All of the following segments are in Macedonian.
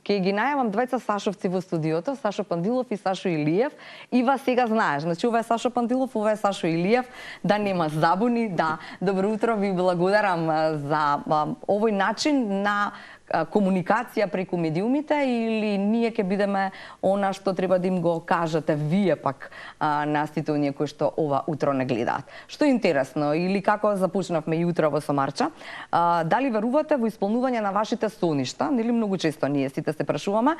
Ке ги најавам двајца Сашовци во студиото, Сашо Пандилов и Сашо Илиев. Ива сега знаеш, значи ова е Сашо Пандилов, ова е Сашо Илиев, да нема забуни, да. Добро утро, ви благодарам за овој начин на комуникација преку медиумите, или ние ќе бидеме она што треба да им го кажете вие пак на сите оние кои што ова утро не гледаат. Што е интересно, или како започнавме јутро во Самарча, дали верувате во исполнување на вашите соништа? Нели многу често ние сите се прашуваме.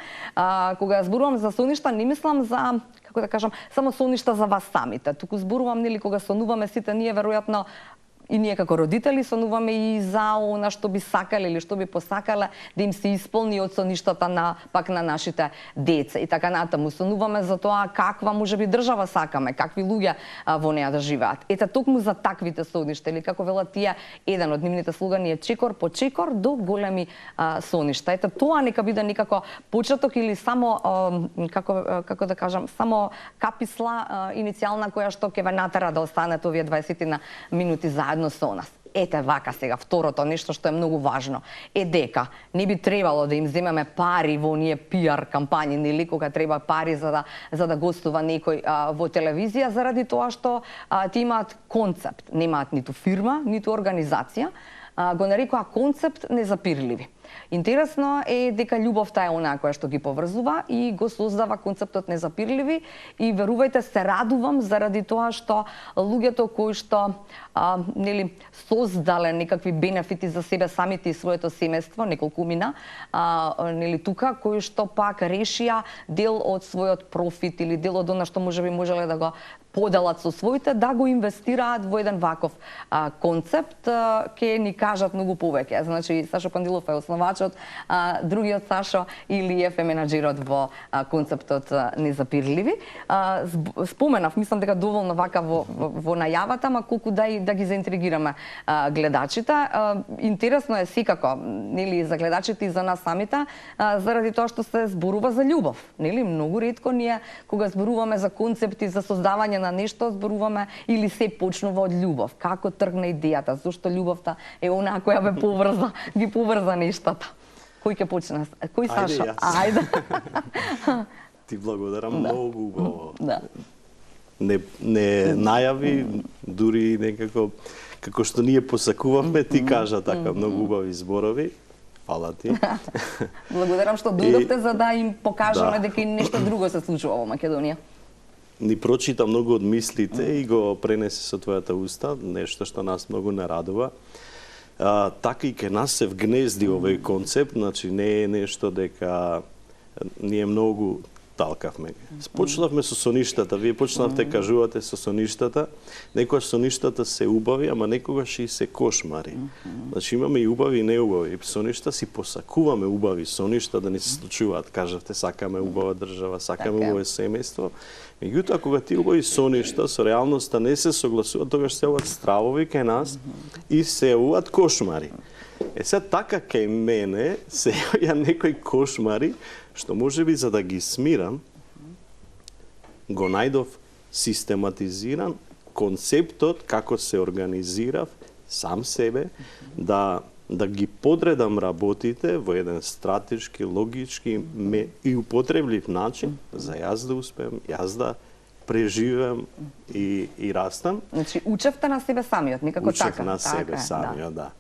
Кога зборувам за соништа, не мислам за, како да кажам, само соништа за вас самите. Туку зборувам, нели, кога сонуваме сите ние, веројатно и ние како родители сонуваме и за она што би сакале или што би посакале да им се исполни од соништата на пак на нашите деца и така натаму. Сонуваме за тоа каква можеби држава сакаме, какви луѓе во неа да живеат. Ете токму за таквите соништа, или како велат тие, еден од нивните слогани е чекор по чекор до големи соништа. Ете тоа нека биде некако почеток или само како да кажам, само каписла иницијална која што ќе ве натера да останете овие 20 минути заедно со нас. Ете вака сега, второто нешто што е многу важно е дека не би требало да им земеме пари во оние пиар кампањи, нели, кога треба пари за да гостува некој во телевизија, заради тоа што ти имаат концепт, немаат ниту фирма, ниту организација, го нарекоа концепт незапирливи. Интересно е дека љубовта е онаа која што ги поврзува и го создава концептот незапирливи, и верувајте, се радувам заради тоа што луѓето кои што нели создале некакви бенефити за себе самите и своето семејство, неколку мина, нели тука, кои што пак решија дел од својот профит или дел од она што можеби можеле да го поделат со своите, да го инвестираат во еден ваков концепт, ќе ни кажат многу повеќе. Значи, Сашо Пандилов е основачот, другиот Сашо Илиев е менаџерот во концептот Незапирливи. Споменав, мислам дека доволно вака во најавата, ама колку да ги заинтригираме гледачите. Интересно е секако, нели, за гледачите и за нас самите, заради тоа што се зборува за љубов. Нели, многу ретко ние кога зборуваме за концепти за создавање на нешто, зборуваме или се почнува од љубов. Како тргна идејата? Зошто љубовта е онаа која ги поврза нештата? Кој ќе почне? Кој Сашо? Ајде. Ти благодарам, многу убаво. Не најави, дури некако, како што ние посакувавме, ти кажа така многу убави зборови. Фала ти. Благодарам што дојдовте за да им покажеме дека и нешто друго се случува во Македонија. Ни прочита многу од мислите и го пренесе со твојата уста, нешто што нас многу не радува. Така и ке нас се вгнезди овој концепт, значи не е нешто дека ние многу талкавме. Почнавме со соништата, вие почнавте кажувате со соништата, некогаш соништата се убави, ама некогаш и се кошмари. Значи имаме и убави и неубави. Соништа си посакуваме убави соништа да не се случуваат. Кажавте, сакаме убава држава, сакаме убаво семејство. Меѓутоа, кога ти убави соништа со реалноста не се согласуваат, тогаш се јават стравови кај нас и се јават кошмари. Сега така кај мене се ја некои кошмари, што може би за да ги смирам, го најдов систематизиран концептот како се организирав сам себе, да ги подредам работите во еден стратешки, логички и употреблив начин за јас да успеам, јас да преживеам и растам. Значи, учевте на себе самиот, некако така. Учев на себе самиот, да.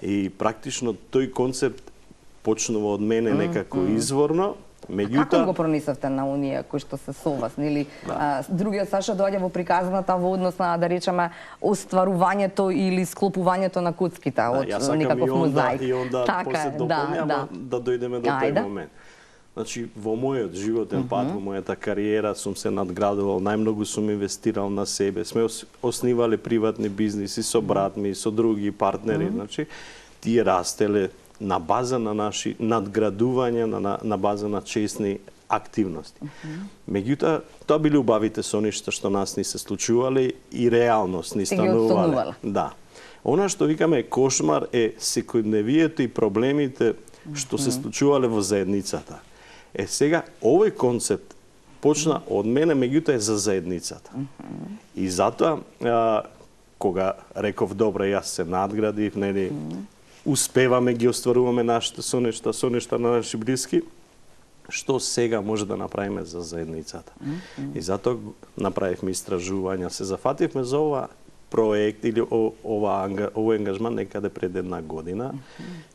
И практично тој концепт почнува од мене некако изворно. Како го пронесовте на оние кои што се со вас, нели? Другиот Саша доаѓа во приказната во однос на, да речеме, остварувањето или склопувањето на коцките од некаков мозаик. И онда после дополнјам да дојдеме до тој момент. Значи, во мојот животен пат, во мојата кариера сум се надградувал, најмногу сум инвестирал на себе. Сме основале приватни бизниси со брат ми, со други партнери, значи, тие растеле на база на наши надградувања, на база на честни активности. Меѓутоа, тоа били убавите соништа што нас ни се случувале и реалност ни станувале. Да. Она што викаме кошмар е секојдневието и проблемите што се случувале во заедницата. Сега, овој концепт почна од мене, меѓутоа е за заедницата. И затоа, кога реков, добре, јас се надградив, нели, успеваме, ги остваруваме нашите сонешта на наши блиски, што сега може да направиме за заедницата. И затоа направивме истражувања, се зафативме за ова проект или овој ангажман некаде пред една година.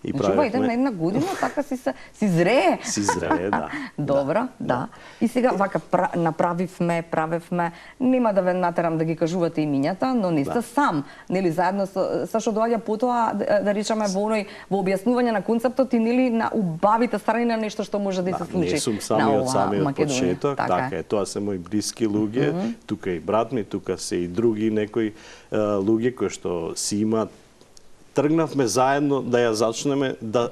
И правевме... идем на една година, така си зрее. Си зрее, да. Добро, да. И сега вака правевме, нема да ве натерам да ги кажувате имињата, но не сте сам, нели заедно со што доаѓа потоа да речеме во објаснување на концептот и нели на убавите страни на нешто што може да се случи. Не сум самиот почеток, така е, тоа се мои блиски луѓе, тука и брат ми, тука се и други некои луѓе кои што си имаат. Тргнавме заедно да ја зачнеме да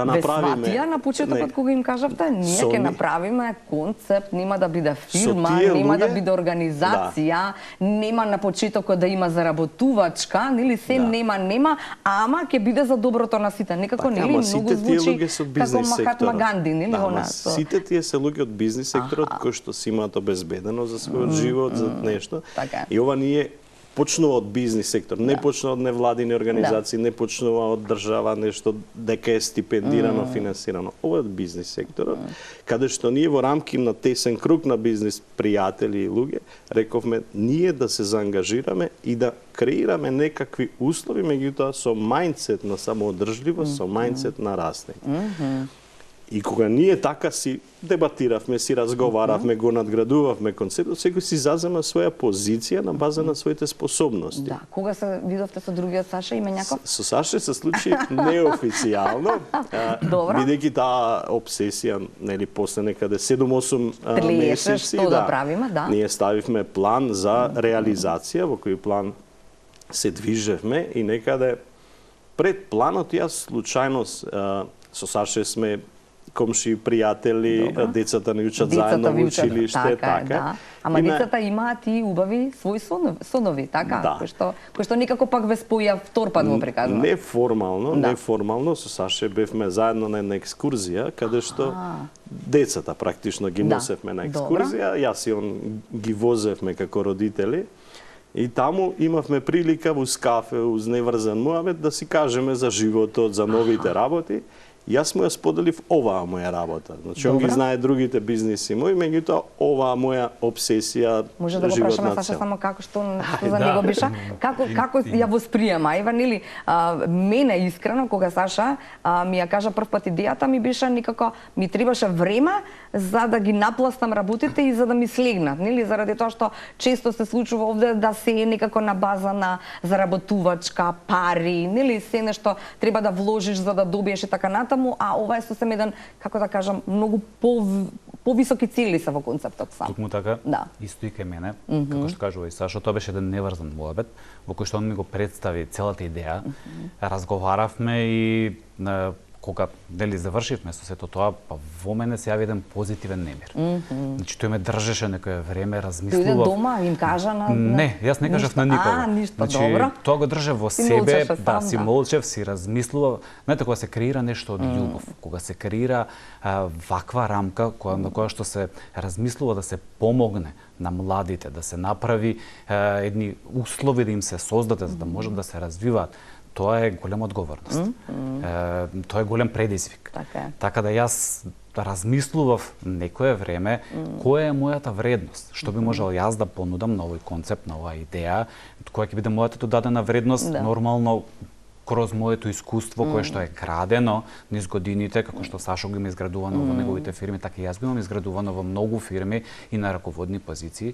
направиме. Ве сватија на почетокот кога им кажавте, ние ќе направиме концепт, нема да биде фирма, нема да биде организација, нема на почетокот да има заработувачка, нели се нема, ама ќе биде за доброто на сите. Некако нели многу звучи како Махатма Ганди, нели она. Сите тие се луѓе од бизнис секторот кои што си имаат обезбедено за својот живот, за нешто. И ова ние почнува од бизнис сектор, не почнува од невладини организации, не почнува од држава нешто дека е стипендирано, финансирано. Ова е од бизнис секторот, каде што ние во рамки на тесен круг на бизнис пријатели и луѓе, рековме ние да се заангажираме и да креираме некакви услови, меѓутоа со мајндсет на самоодржливост, со мајндсет на растење. И кога ние така си дебатиравме, си разговаравме, го надградувавме концептот, секој си зазема своја позиција на база на своите способности. Да, кога се видовте со другиот Саша Именјаков? Со Саша се случи неофицијално, бидејќи таа обсесија, нели, после некаде 7-8 месеци, да правиме, да. Ние ставивме план за реализација, во кој план се движевме и некаде пред планот јас случајно со Саша сме комши, пријатели, децата ни учат заедно во училиште, така. Ама децата имаат и убави своји сонови, така, кои што никако пак ве споја втор пат во приказна. Неформално со Саше бевме заедно на една екскурзија каде што децата практично ги носевме на екскурзија, јас и он ги возевме како родители. И таму имавме прилика уз кафе, уз неврзан муабет да си кажеме за животот, за новите работи. Јас му ја споделив оваа моја работа. Значи, он ги знае другите бизниси мои, меѓутоа оваа моја обсесија, може да го прашаме Саша само како што за него биша, како ја восприема. Ева нели мене искрено кога Саша ми ја кажа прв пат идејата, ми беше никако ми требаше време за да ги напластам работите и за да ми слегнат, нели, заради тоа што често се случува овде да се е некако на база на заработувачка, пари, нели, се нешто треба да вложиш за да добиеш и така натаму, а ова е сосем еден, како да кажам, многу повисоки цели се во концептот сам. Токму така, исто и кај мене, како што кажува и Сашо, тоа беше еден неврзан муабет, во кој што он ми го представи целата идеја, разговаравме и кога дели завршивме со сето тоа, па во мене се јави еден позитивен немир. Значи тој ме држеше некое време, размислував. Дојде дома, им кажа на... Не, јас не кажав на никого. Ништо, значи, добро. Тоа го држе во себе, си молчев, си размислував. Знаете, кога се креира нешто од љубов, кога се креира ваква рамка на која што се размислува да се помогне на младите, да се направи едни услови да им се создаде за да можат да се развиваат, тоа е голема одговорност. Тоа е голем предизвик. Така да јас размислував некое време која е мојата вредност, што би можел јас да понудам на овој концепт, на оваа идеја, која ќе биде мојата додадена вредност, нормално кроз моето искуство кое што е крадено низ годините, како што Сашо го има изградувано во неговите фирми, така и јас го имам изградувано во многу фирми и на раководни позиции.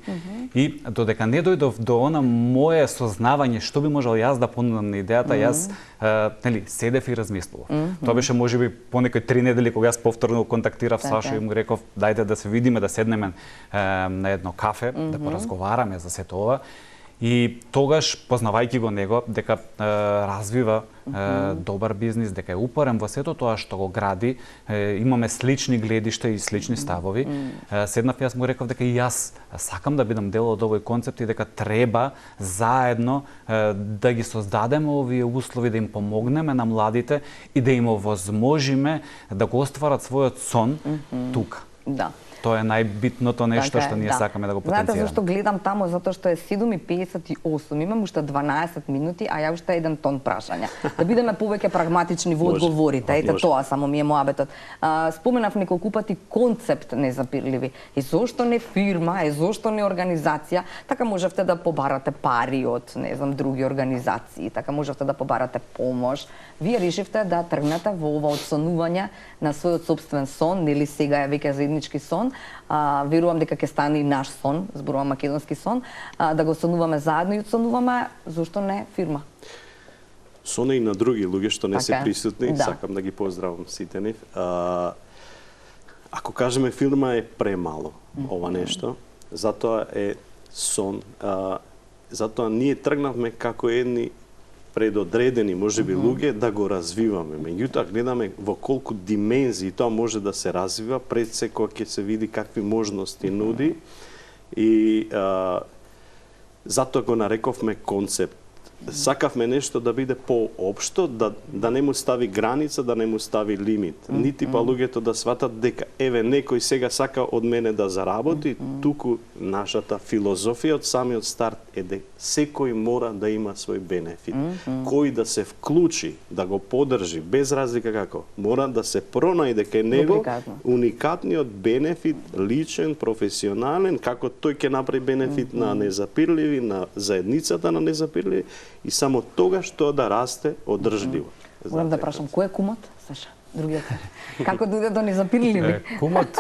И додека не дојдов до она мое сознавање што би можел јас да понудам на идејата, јас нели седев и размислував. Тоа беше можеби по некои 3 недели кога јас повторно контактирав Сашо и му реков дајте да се видиме, да седнеме на едно кафе, да поразговараме за сето ова. И тогаш, познавајќи го него, дека развива добар бизнис, дека е упорен во сето тоа што го гради, имаме слични гледишта и слични ставови. Седнав јас му реков дека и јас сакам да бидам дел од овој концепт и дека треба заедно да ги создадеме овие услови, да им помогнеме на младите и да им овозможиме да го остварат својот сон тука. Да. тоа е најбитното нешто што ние сакаме да го потенцираме. Знаете зашто гледам таму? Затоа што е 7:58. Имам уште 12 минути, а ја уште 1 тон прашања. Да бидеме повеќе прагматични во одговорите. Ете тоа само ми е моабетот. Споменав неколку пати концепт незапирливи. И зошто не фирма, зошто не организација, така можевте да побарате пари од, не знам, други организации, така можевте да побарате помош. Вие решивте да тргнете во ова одсонување на својот собствен сон, нели сега е веќе заеднички сон. Верувам дека ќе стане и наш сон, зборувам македонски сон, да го сонуваме заедно и одсонуваме, зошто не фирма? Соне и на други луѓе што не се присутни, сакам да ги поздравам сите нив. Ако кажеме фирма е премало ова нешто, затоа е сон, затоа ние тргнавме како едни предодредени, можеби, луѓе да го развиваме. Меѓутоа, гледаме во колку димензии тоа може да се развива, пред се кога ќе се види какви можности нуди и затоа го нарековме концепт. Сакавме нешто да биде поопшто, да не му стави граница, да не му стави лимит. Нити па луѓето да сватат дека еве некој сега сака од мене да заработи, туку нашата филозофија од самиот старт е дека секој мора да има свој бенефит. Кој да се вклучи, да го поддржи, без разлика како, мора да се пронајде кај него уникатниот бенефит, личен, професионален, како тој ќе направи бенефит на незапирливи, на заедницата на незапирливи, и само тогаш тоа да расте одржливо. Морам да прашам, кој е кумот, Саша? Другиот. Како дојде до незапирливи? Кумот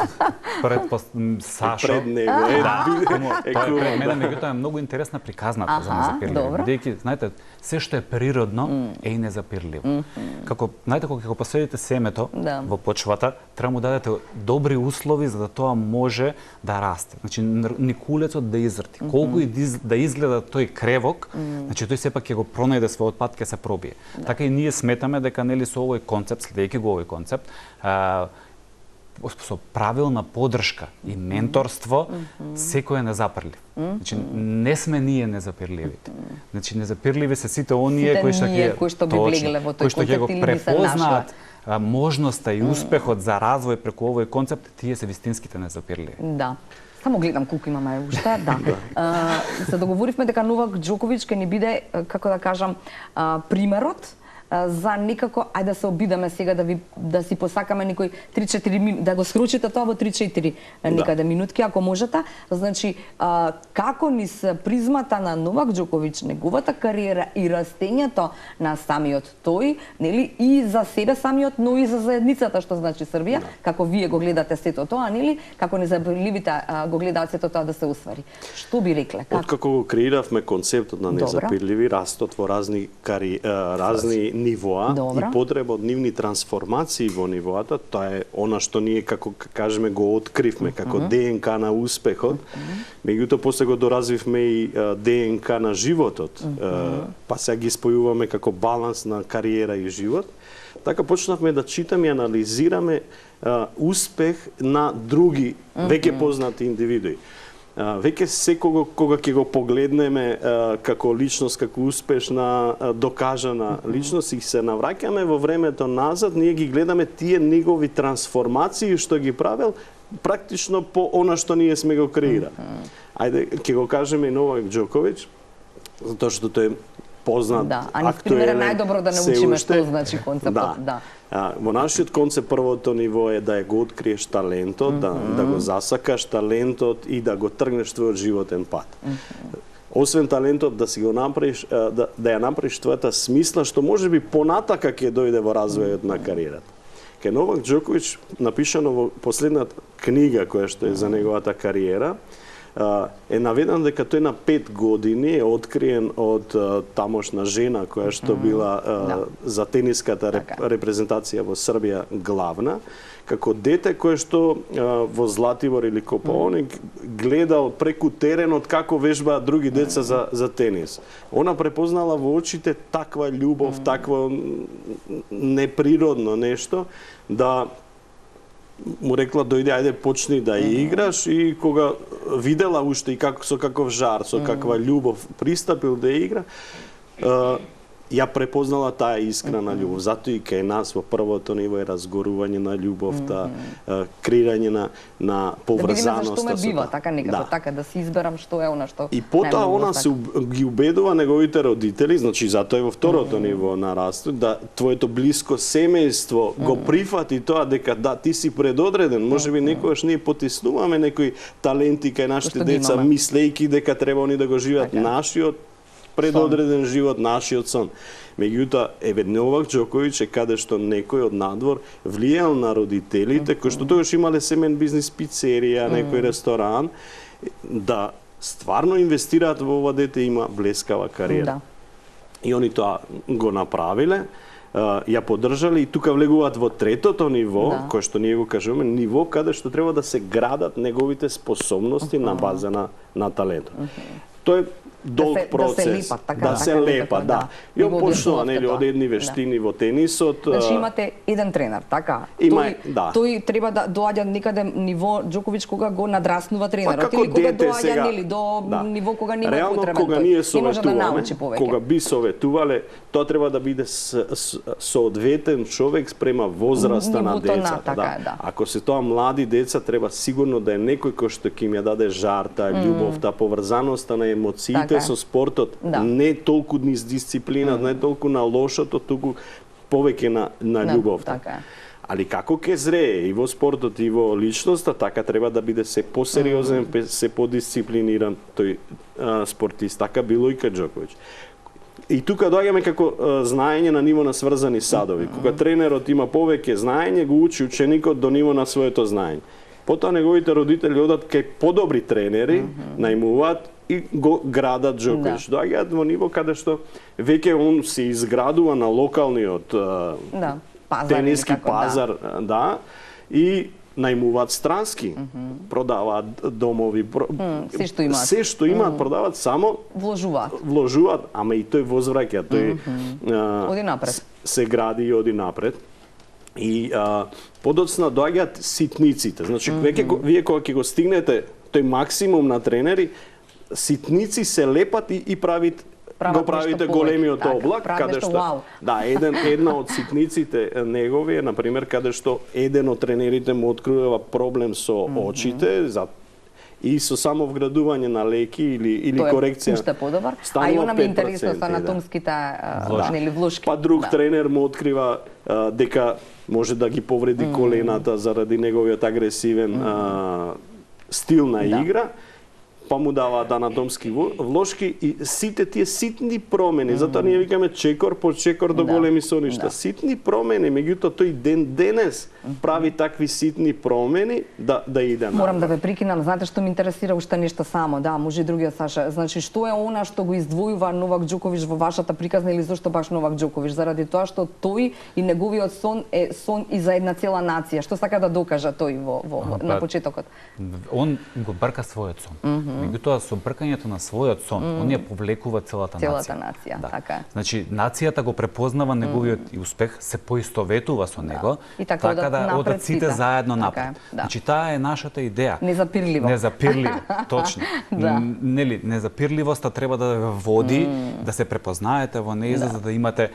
Сашо. Пред него е кумот. Пред мене, меѓутоа е многу интересна приказната за незапирливи. Бидејќи, знаете, се што е природно е и незапирливо. Како, знаете, кога ќе го посадите семето во почвата, треба му дадете добри услови за да тоа може да расте. Значи, никулецот да изрти. Колку и да изгледа тој кревок, значи тој сепак ќе го пронајде својот пат, ќе се пробие. Така и ние сметаме дека нели со овој концепт, следејќи го овој концепт, со правилна поддршка и менторство, секој е незапирлив. Значи, не сме ние незапирливите. Значи, незапирливи се сите оние кои што ќе го препознаат можноста и успехот за развој преку овој концепт, тие се вистинските незапирливи. Да. Само гледам колку имаме уште, се договоривме дека Новак Џоковиќ ќе ни биде, како да кажам, примерот за некако, ајде да се обидеме сега да си посакаме некои 3-4 минути, да го скручите тоа во 3-4 некаде минутки, ако можете. Значи, како низ призмата на Новак Џоковиќ, неговата кариера и растењето на самиот тој, нели, и за себе самиот, но и за заедницата, што значи Србија, како вие го гледате сето тоа, нели, како незапирливите го гледаат сето тоа да се уствари. Што би рекле? Откако го креиравме концептот на незапирливи, растот во разни нивоа и потреба од нивни трансформации во нивоата, тоа е она што ние, како кажеме, го откривме како ДНК на успехот, меѓутоа после го доразвивме и ДНК на животот, па сега ги спојуваме како баланс на кариера и живот. Така почнавме да читаме и анализираме успех на други, веќе познати индивидуи. Веќе секого кога ќе го погледнеме како личност, како успешна, докажана личност и се навраќаме во времето назад, ние ги гледаме тие негови трансформации што ги правил практично по она што ние сме го креира. Ајде, ќе го кажеме и Новак Џоковиќ, затоа што тој е познат, актуелен, најдобро да научиме што значи концептот. Во нашиот концепт првото ниво е да го откриеш талентот, да го засакаш талентот и да го тргнеш твојот животен пат. Освен талентот да си го направиш, да ја направиш твојата смисла, што можеби понатака ќе дојде во развојот на кариерата. Ке Новак Џоковиќ, напишано во последната книга која што е за неговата кариера, е наведено дека тој на 5 години е откриен од тамошна жена која што била за тениската репрезентација во Србија главна, како дете кое што во Златибор или Копаоник гледал преку теренот како вежбаат други деца за тенис. Она препознала во очите таква љубов, такво неприродно нешто, да му рекла дојде, ајде почни да играш, и кога видела уште и со каков жар, со каква љубов пристапил да игра, ја препознала таа искрена љубов. Затоа и кај нас во првото ниво е разгорување на љубовта, креирање на поврзаноста. Да видиме зашто ме бива, така некако, така да си изберам што е она што. И потоа она се ги убедува неговите родители, значи затоа е во второто ниво на растот, да твоето блиско семејство го прифати тоа дека да ти си предодреден. Можеби некогаш ние потиснуваме некои таленти кај нашите деца, мислејќи дека треба они да го живеат нашиот предодреден живот, нашиот сон. Меѓутоа, еве Новак Џоковиќ е каде што некој од надвор влијал на родителите, кои што тогаш имале семен бизнис, пицерија, некој ресторан, да стварно инвестираат во ова дете, има блескава кариера. И они тоа го направиле, ја поддржале и тука влегуваат во третото ниво, кое што ние го кажуваме, ниво каде што треба да се градат неговите способности на база на талентот. Тоа е долг процес, да се лепа, да. И он почнува нели од едни вештини во тенисот. Значи имате еден тренер, така? Тој треба да доаѓа некаде ниво Џоковиќ кога го надраснува тренерот или кога доаѓа нели до ниво кога нема потребен. Реално кога ние советуваме, кога би советувале, тоа треба да биде соодветен човек спрема возраста на децата. Ако се тоа млади деца, треба сигурно да е некој кој што ќе им ја даде жарта, љубовта, поврзаноста на емоциите со спортот, не толку низ дисциплина, не толку на лошото, туку повеќе на љубовта. Али како ќе зрее и во спортот и во личноста, така треба да биде се посериозен, се подисциплиниран тој спортист. Така било и кај Џоковиќ. И тука доаѓаме како знаење на ниво на сврзани садови. Кога тренерот има повеќе знаење, го учи ученикот до ниво на своето знаење. Потоа неговите родители одат кај подобри тренери, најмуваат и го градат Џоковиќ. Доаѓаат во ниво каде што веќе он се изградува на локалниот тениски пазар, и најмуваат странски, продаваат домови, се што имаат продаваат, само вложуваат, ама и тој возвраќа, тој оди напред. Се гради и оди напред. И подоцна доаѓаат ситниците. Значи, вие кога ќе го стигнете тој максимум на тренери, ситници се лепат и го правите големиот облак, каде што една од ситниците негови е на пример каде што еден од тренерите му открива проблем со очите, и со само вградување на леки или корекција. Уште подобар. А и она ми интересно со анатомските влошки. Па друг тренер му открива дека може да ги повреди колената заради неговиот агресивен стил на игра. Па му даваат анатомски влошки и сите тие ситни промени, затоа ние викаме чекор по чекор до големи соништа. Ситни промени, меѓутоа тој денес прави такви ситни промени да иде напред. Морам да ве прекинам, знаете што ме интересира уште нешто само, може и другиот Саша. Значи што е она што го издвојува Новак Џоковиќ во вашата приказна или зошто баш Новак Џоковиќ? Заради тоа што тој и неговиот сон е сон и за една цела нација. Што сака да докажа тој на почетокот? Он го брка својот сон. Меѓутоа, со бркањето на својот сон, он ја повлекува целата нација. Така. Значи, нацијата го препознава неговиот и успех, се поистоветува со него, така да одат сите заедно напред. Значи, таа е нашата идеја. Незапирливо, точно. Нели, незапирливоста треба да ве води, да се препознаете во неја, за да имате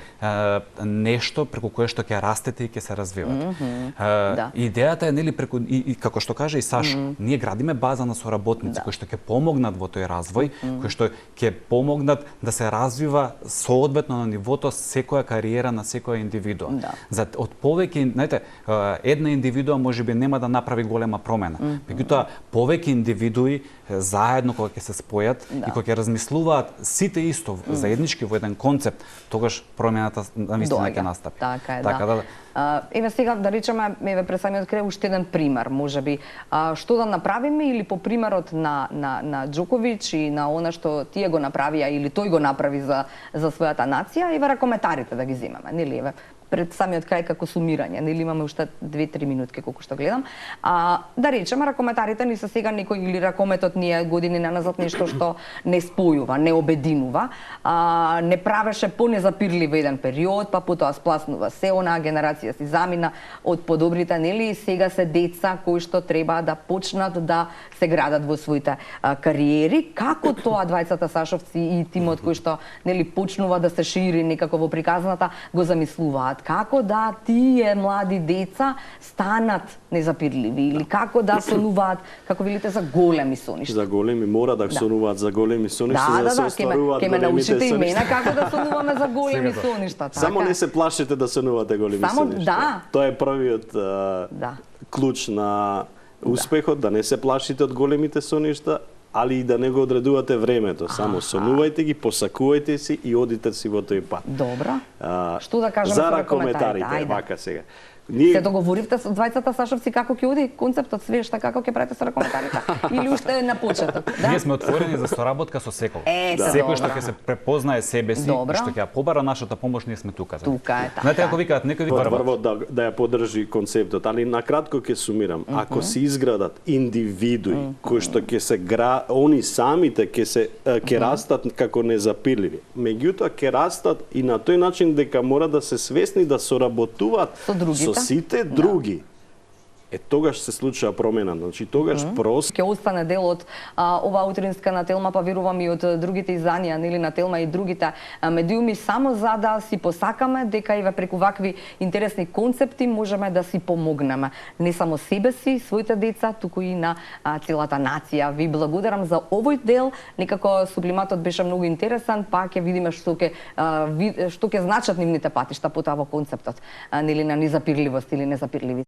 нешто преку кое што ќе растете и ќе се развивате. Идејата е, нели, преку, и како што каже и Сашо, ние градиме база на соработници кои што ќе помогнат во тој развој, кои што ќе помогнат да се развива соодветно на нивото секоја кариера на секоја индивидуа. Од повеќе, знаете, една индивидуа можеби нема да направи голема промена. Меѓутоа, повеќе индивидуи заедно кога ќе се спојат и кога ќе размислуваат сите исто заеднички во еден концепт, тогаш промената навистина ќе настапи. Така е, еве сега да речеме, еве пред самиот крај уште еден пример, можеби. Што да направиме или по примерот на Џоковиќ и на она што тие го направија или тој го направи за својата нација, еве коментарите да ги земеме, нели, еве пред самиот крај како сумирање, нели имаме уште 2-3 минутки колку што гледам. Да речеме, ракометарите ни се сега некој или ракометот ни е години наназад нешто што не спојува, не обединува, не правеше понезапирлив еден период, па потоа спласнува се онаа генерација си замина од подобрите, нели, сега се деца кои што треба да почнат да се градат во своите кариери. Како тоа двајцата Сашовци и тимот кој што нели почнува да се шири некако во приказната го замислуваат? Како да тие млади деца станат незапирливи или како да сонуваат, како велите, за големи соништа? За големи мора да сонуваат за големи соништа, за да се остваруваат големите соништа. Ке ме научите имена како да сонуваме за големи соништа. Само не се плашите да сонувате големи соништа. Да. Тоа е првиот клуч на успехот, да не се плашите од големите соништа, али и да не го одредувате времето. Само сонувајте ги, посакувајте си и одите си во тој пат. Добро. Што да кажеме за ракометарите? Вака сега. Се договоривте со двајцата Сашовци како ќе оди концептот, свешта како ќе правите со ракометарите? Или уште на почеток? Ние сме отворени за соработка со секој. Секој што ќе се препознае себе си, што ќе ја побара нашата помош, ние сме тука. Тука е така. Знаете како викаат некои прво да ја поддржи концептот, али накратко ќе сумирам. Ако се изградат индивидуи кои што ќе се они самите ќе растат како незапирливи. Меѓутоа ќе растат и на тој начин дека мора да се свесни да соработуваат со сите други. Тогаш се случува промена, значи тогаш просто ќе остане дел од оваа утринска на Телма, па верувам и од другите изданија, нели, на Телма и другите медиуми, само за да си посакаме дека и преку вакви интересни концепти можеме да си помогнеме. Не само себе си, своите деца, туку и на целата нација. Ви благодарам за овој дел, некако сублиматот беше многу интересен, па ќе видиме што ќе значат нивните патишта потоа во концептот, нели, на незапирливост или незапирливи.